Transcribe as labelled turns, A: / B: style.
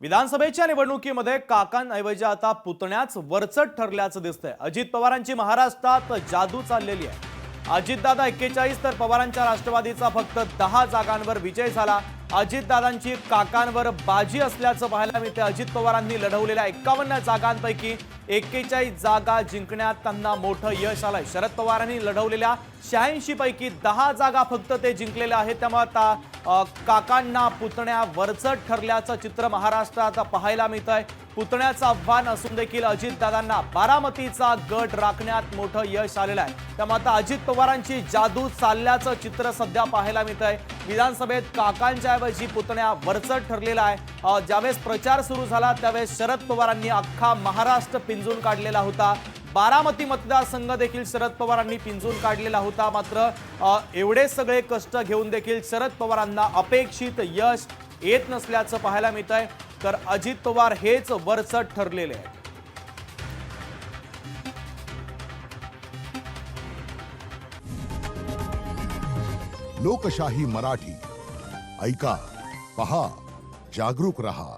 A: विधानसभेच्या निवडणुकीमध्ये काकांऐवजी आता पुतण्याच वरचढ ठरल्याचं दिसतंय। अजित पवारांची महाराष्ट्रात जादू चाललेली आहे। अजितदादा 41 तर पवारांच्या राष्ट्रवादीचा फक्त 10 जागांवर विजय झाला। अजितदादांची काकांवर बाजी असल्याचं पाहायला मिळते। अजित पवारांनी लढवलेल्या 51 जागांपैकी 41 जागा जिंकण्यात त्यांना मोठं यश आलंय। शरद पवारांनी लढवलेल्या 86 पैकी 10 जागा फक्त ते जिंकलेले आहेत। त्यामुळे आता काकांना पुतण्या वरचढ ठरल्याचं चित्र महाराष्ट्रात पाहायला मिळतंय। पुतण्याचं आव्हान असून देखील अजितदादांना बारामतीचा गड राखण्यात मोठं यश आलेलं आहे। त्यामुळे आता अजित पवारांची जादू चालल्याचं चित्र सध्या पाहायला मिळतंय। विधानसभेत काकांच्या ऐवजी पुतण्या वरचढ ठरलेला आहे। ज्यावेळेस प्रचार सुरू झाला त्यावेळेस शरद पवारांनी अख्खा महाराष्ट्र पिंजून काढलेला होता। बारामती मतदारसंघ देखील शरद पवारांनी पिंजून काढलेला होता। मात्र एवढे सगळे कष्ट घेऊन देखील शरद पवारांना अपेक्षित यश येत नसल्याचं पाहायला मिळतंय। तर अजित पवार हेच वरचढ ठरलेले आहेत।
B: लोकशाही मराठी ऐका, पहा, जागरूक रहा।